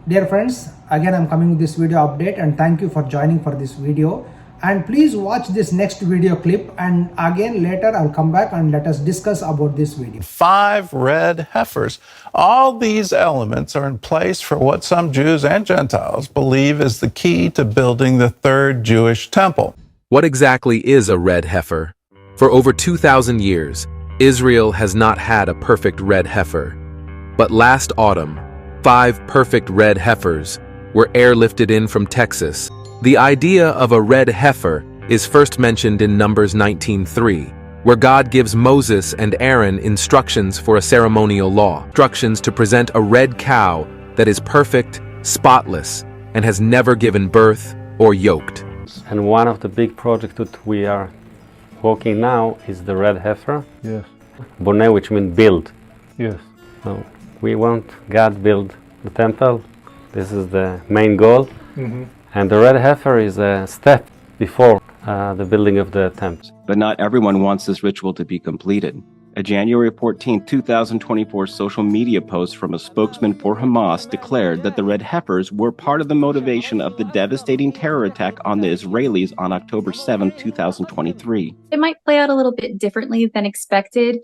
Dear friends, again I'm coming with this video update and thank you for joining for this video. And please watch this next video clip, and again later I'll come back and let us discuss about this video. 5 red heifers. All these elements are in place for what some Jews and Gentiles believe is the key to building the third Jewish temple. What exactly is a red heifer? For over 2,000 years, Israel has not had a perfect red heifer. But last autumn, 5 perfect red heifers were airlifted in from Texas. The idea of a red heifer is first mentioned in Numbers 19:3, where God gives Moses and Aaron instructions for a ceremonial law, instructions to present a red cow that is perfect, spotless, and has never given birth or yoked. And one of the big projects that we are working now is the red heifer. Yes, Boneh, which means build. yes. So we want God build the temple. This is the main goal. And the red heifer is a step before the building of the temple. But not everyone wants this ritual to be completed. A January 14, 2024 social media post from a spokesman for Hamas declared that the red heifers were part of the motivation of the devastating terror attack on the Israelis on October 7, 2023. It might play out a little bit differently than expected.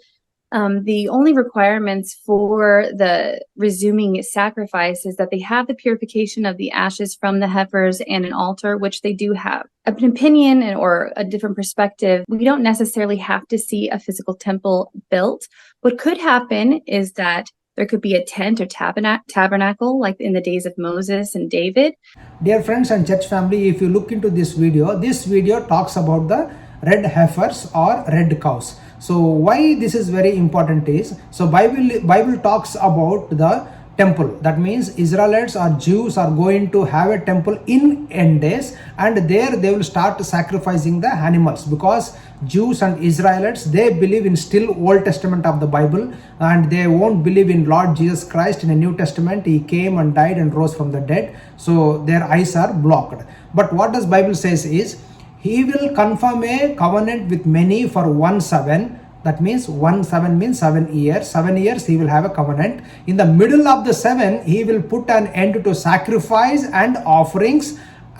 The only requirements for the resuming sacrifice is that they have the purification of the ashes from the heifers and an altar, which they do have. An opinion or a different perspective, we don't necessarily have to see a physical temple built. What could happen is that there could be a tent or tabernacle like in the days of Moses and David. Dear friends and church family, if you look into this video talks about the red heifers or red cows. So why this is very important is, so Bible talks about the temple. That means Israelites or Jews are going to have a temple in end days, and there they will start sacrificing the animals, because Jews and Israelites, they believe in still Old Testament of the Bible, and they won't believe in Lord Jesus Christ in the New Testament. He came and died and rose from the dead, so their eyes are blocked. But what does Bible says is, He will confirm a covenant with many for 1/7. That means 1/7 means 7 years. 7 years he will have a covenant. In the middle of the 7, he will put an end to sacrifice and offerings.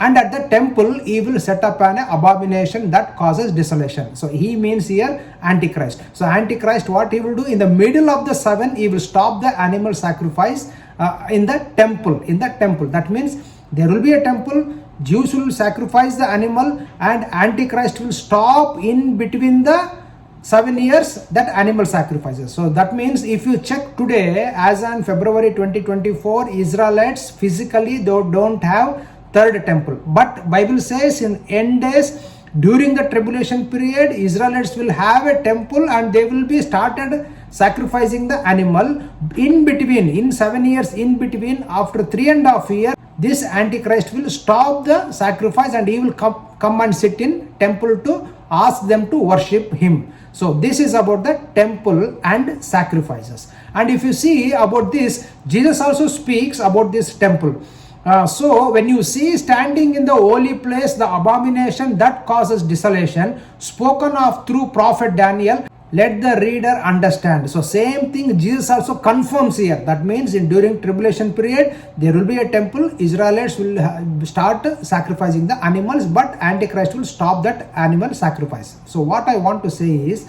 And at the temple, he will set up an abomination that causes desolation. So he means here Antichrist. So Antichrist, what he will do? In the middle of the 7, he will stop the animal sacrifice in the temple. That means there will be a temple. Jews will sacrifice the animal, and Antichrist will stop in between the 7 years that animal sacrifices. So that means if you check today, as on February 2024, Israelites physically they don't have third temple. But Bible says in end days, during the tribulation period, Israelites will have a temple and they will be started sacrificing the animal. In between, in 7 years in between, after 3.5 years, this Antichrist will stop the sacrifice and he will come and sit in temple to ask them to worship him. So this is about the temple and sacrifices. And if you see about this, Jesus also speaks about this temple. So when you see standing in the holy place, the abomination that causes desolation, spoken of through prophet Daniel, let the reader understand. So same thing Jesus also confirms here. That means during tribulation period, there will be a temple. Israelites will start sacrificing the animals, but Antichrist will stop that animal sacrifice. So what I want to say is,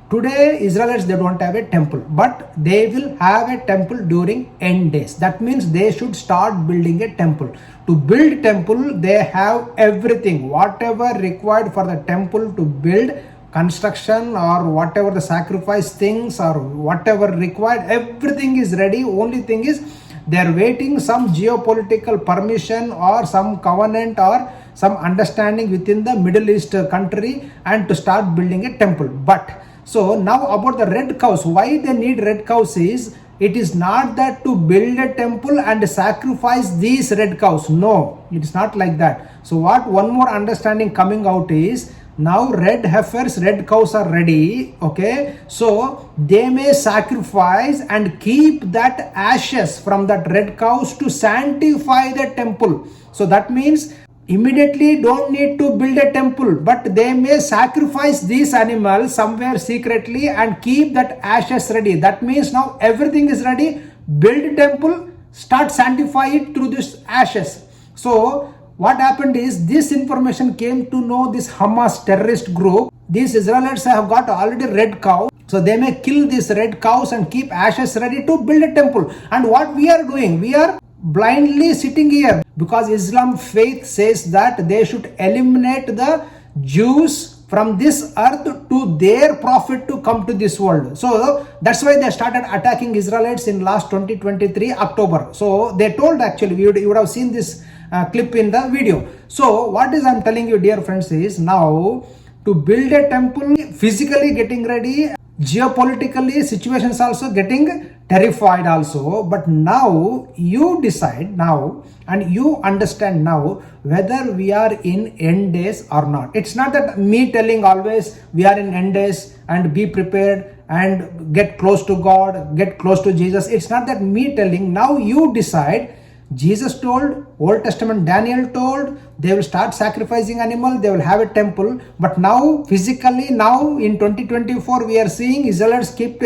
today Israelites, they don't have a temple, but they will have a temple during end days. That means they should start building a temple. To build temple, they have everything, whatever required for the temple to build, construction or whatever the sacrifice things or whatever required, everything is ready. Only thing is they are waiting some geopolitical permission or some covenant or some understanding within the Middle East country and to start building a temple. But so now about the red cows, why they need red cows is, it is not that to build a temple and sacrifice these red cows. No, it is not like that. So what one more understanding coming out is, now red heifers, red cows are ready, okay, so they may sacrifice and keep that ashes from that red cows to sanctify the temple. So that means immediately don't need to build a temple, but they may sacrifice these animals somewhere secretly and keep that ashes ready. That means now everything is ready. Build temple, start sanctify it through this ashes. So what happened is this information came to know this Hamas terrorist group. These Israelites have got already red cow. So they may kill these red cows and keep ashes ready to build a temple. And what we are doing, we are blindly sitting here because Islam faith says that they should eliminate the Jews from this earth to their profit to come to this world. So that's why they started attacking Israelites in last 2023 October. So they told, actually you would have seen this clip in the video. So what is I'm telling you, dear friends, is now to build a temple, physically getting ready, geopolitically situations also getting terrified also. But now you decide now and you understand now whether we are in end days or not. It's not that me telling always we are in end days and be prepared and get close to God, get close to Jesus. It's not that me telling. Now you decide. Jesus told, Old Testament Daniel told, they will start sacrificing animal, they will have a temple. But now physically, now in 2024 we are seeing Israelites kept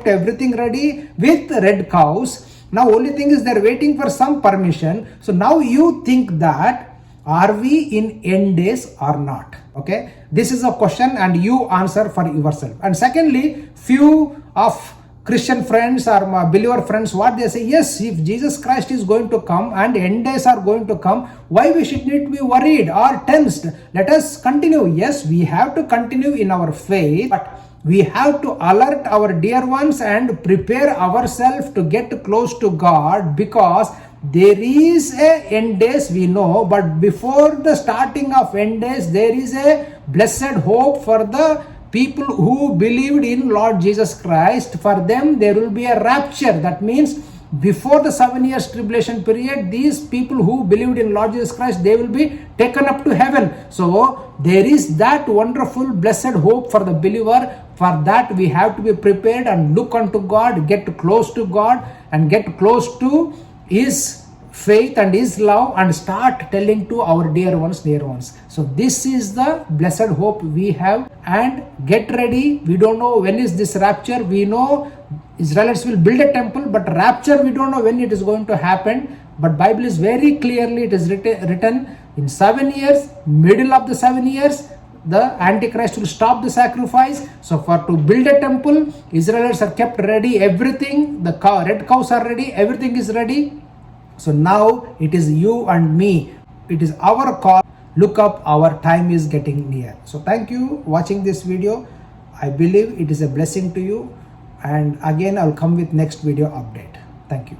everything ready with red cows. Now only thing is they're waiting for some permission. So now you think that are we in end days or not? Okay, this is a question and you answer for yourself. And secondly, few of Christian friends or my believer friends, what they say, yes, if Jesus Christ is going to come and end days are going to come, why we should need to be worried or tensed? Let us continue. Yes, we have to continue in our faith, but we have to alert our dear ones and prepare ourselves to get close to God, because there is a end days we know, but before the starting of end days, there is a blessed hope for the people who believed in Lord Jesus Christ. For them there will be a rapture. That means before the 7 years tribulation period, these people who believed in Lord Jesus Christ, they will be taken up to heaven. So there is that wonderful blessed hope for the believer. For that we have to be prepared and look unto God, get close to God and get close to His faith and His love, and start telling to our dear ones. So this is the blessed hope we have, and get ready. We don't know when is this rapture. We know Israelites will build a temple, but rapture we don't know when it is going to happen. But Bible is very clearly, it is written in 7 years, middle of the 7 years, the Antichrist will stop the sacrifice. So for to build a temple, Israelites are kept ready, everything, the red cows are ready, everything is ready. So now it is you and me. It is our call. Look up, our time is getting near. So thank you watching this video. I believe it is a blessing to you. And again, I'll come with next video update. Thank you.